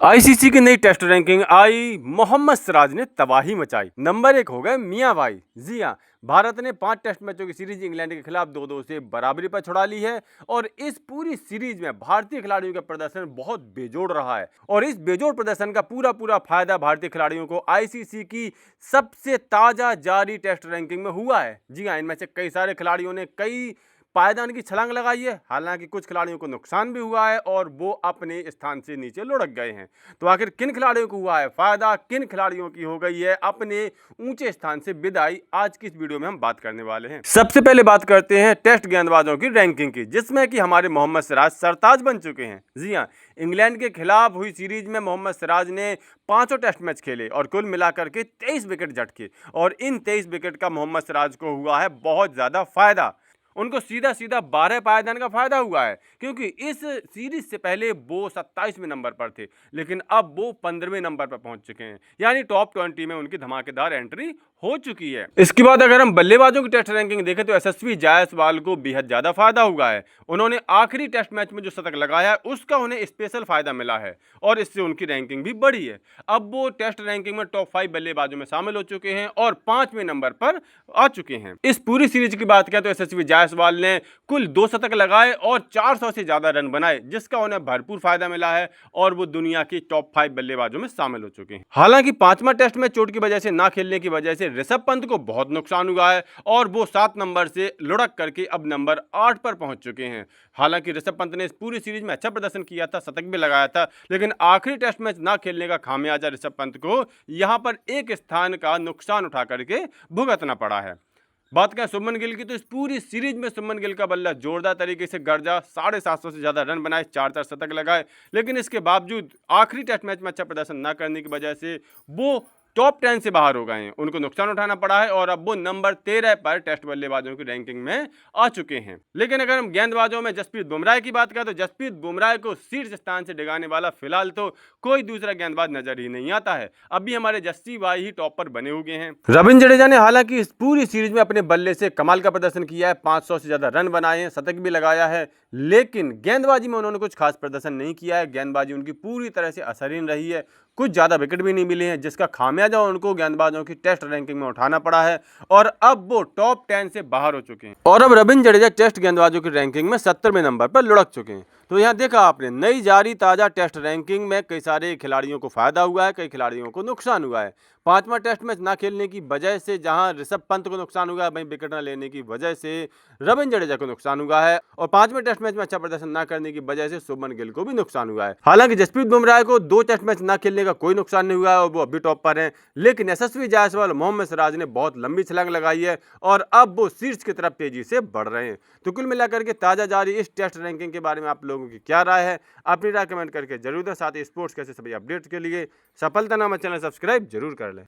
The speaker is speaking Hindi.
आईसीसी की नई टेस्ट रैंकिंग आई, मोहम्मद सिराज ने तबाही मचाई। नंबर 1 हो गए मियां भाई। जी हां, भारत ने 5 टेस्ट मैचों की सीरीज इंग्लैंड के खिलाफ 2-2 से बराबरी पर छुड़ा ली है और इस पूरी सीरीज में भारतीय खिलाड़ियों का प्रदर्शन बहुत बेजोड़ रहा है और इस बेजोड़ प्रदर्शन का पूरा फायदा भारतीय खिलाड़ियों को आईसीसी की सबसे ताजा जारी टेस्ट रैंकिंग में हुआ है। जी हां, इनमें से कई सारे खिलाड़ियों ने कई पायदान की छलांग लगाई है। हालांकि कुछ खिलाड़ियों को नुकसान भी हुआ है और वो अपने स्थान से नीचे लुढ़क गए हैं। तो आखिर किन खिलाड़ियों को हुआ है फायदा, किन खिलाड़ियों की हो गई है अपने ऊंचे स्थान से विदाई, आज की इस वीडियो में हम बात करने वाले हैं। सबसे पहले बात करते हैं टेस्ट गेंदबाजों की रैंकिंग की, जिसमें कि हमारे मोहम्मद सिराज सरताज बन चुके हैं। जी हां, इंग्लैंड के खिलाफ हुई सीरीज में मोहम्मद सिराज ने 5 टेस्ट मैच खेले और कुल मिलाकर के 23 विकेट झटके और इन 23 विकेट का मोहम्मद सिराज को हुआ है बहुत ज्यादा फायदा। उनको सीधा सीधा 12 पायदान का फायदा हुआ है, क्योंकि इस सीरीज से पहले वो 27वें नंबर पर थे, लेकिन अब वो 15वें नंबर पर पहुंच चुके हैं। यानी टॉप 20 में उनकी धमाकेदार एंट्री हो चुकी है। इसके बाद अगर हम बल्लेबाजों की टेस्ट रैंकिंग देखें तो यशस्वी जायसवाल को बेहद ज्यादा फायदा हुआ है। उन्होंने आखिरी टेस्ट मैच में जो शतक लगाया है उसका उन्हें स्पेशल फायदा मिला है और इससे उनकी रैंकिंग भी बढ़ी है। अब वो टेस्ट रैंकिंग में टॉप 5 बल्लेबाजों में शामिल हो चुके हैं और 5वें नंबर पर आ चुके हैं। इस पूरी सीरीज की बात करें तो यशस्वी जायसवाल ने कुल 2 शतक लगाए और 400 से ज्यादा रन बनाए, जिसका उन्हें भरपूर फायदा मिला है और वो दुनिया की टॉप 5 बल्लेबाजों में शामिल हो चुके हैं। हालांकि 5वां टेस्ट में चोट की वजह से ना खेलने की वजह से ऋषभ पंत को बहुत नुकसान हुआ है और वो 7 नंबर से लुढ़क करके अब नंबर 8 पर पहुंच चुके हैं। हालांकि ऋषभ पंत ने इस पूरी सीरीज में अच्छा प्रदर्शन किया था, शतक भी लगाया था, लेकिन आखिरी टेस्ट मैच ना खेलने का खामियाजा ऋषभ पंत को यहां पर एक स्थान का नुकसान उठा करके भुगतना पड़ा है। बात करें शुभमन गिल की तो इस पूरी सीरीज में शुभमन गिल का बल्ला जोरदार तरीके से गरजा, 750 से ज्यादा रन बनाए, 4 शतक लगाए, लेकिन इसके बावजूद आखिरी टेस्ट मैच में अच्छा प्रदर्शन न करने की वजह से वो टॉप 10 से बाहर हो गए हैं। उनको नुकसान उठाना पड़ा है और अब वो नंबर 13 पर टेस्ट बल्लेबाजों की रैंकिंग में आ चुके हैं। लेकिन अगर हम गेंदबाजों में जसप्रीत बुमराह की बात करें तो जसप्रीत बुमराह को शीर्ष स्थान से डिगाने वाला फिलहाल तो कोई दूसरा गेंदबाज नजर ही नहीं आता है। अभी हमारे जस्सी भाई ही टॉप पर बने हुए हैं। रविंद्र जडेजा ने हालांकि इस पूरी सीरीज में अपने बल्ले से कमाल का प्रदर्शन किया है, 500 से ज्यादा रन बनाए हैं, शतक भी लगाया है, लेकिन गेंदबाजी में उन्होंने कुछ खास प्रदर्शन नहीं किया है। गेंदबाजी उनकी पूरी तरह से असरहीन रही है, कुछ ज्यादा विकेट भी नहीं मिले हैं, जिसका खामियाजा उनको गेंदबाजों की टेस्ट रैंकिंग में उठाना पड़ा है और अब वो टॉप 10 से बाहर हो चुके हैं और अब रविंद्र जडेजा टेस्ट गेंदबाजों की रैंकिंग में 70वें नंबर पर लुढ़क चुके हैं। तो यहाँ देखा आपने नई जारी ताजा टेस्ट रैंकिंग में कई सारे खिलाड़ियों को फायदा हुआ है, कई खिलाड़ियों को नुकसान हुआ है। 5वां टेस्ट मैच ना खेलने की वजह से जहां ऋषभ पंत को नुकसान हुआ है, वहीं विकेट न लेने की वजह से रविंद्र जडेजा को नुकसान हुआ है और 5वें टेस्ट मैच में अच्छा प्रदर्शन न करने की वजह से शुभमन गिल को भी नुकसान हुआ है। हालांकि जसप्रीत बुमराह को 2 टेस्ट मैच न खेलने का कोई नुकसान नहीं हुआ है और वो अभी टॉप पर हैं, लेकिन यशस्वी जायसवाल, मोहम्मद सिराज ने बहुत लंबी छलांग लगाई है और अब वो शीर्ष की तरफ तेजी से बढ़ रहे हैं। तो कुल मिलाकर के ताजा जारी इस टेस्ट रैंकिंग के बारे में आप लोगों की क्या राय है, अपनी राय कमेंट करके जरूर दें। साथ ही स्पोर्ट्स के ऐसे सभी अपडेट्स के लिए सफलता नामा चैनल सब्सक्राइब जरूर कर लें।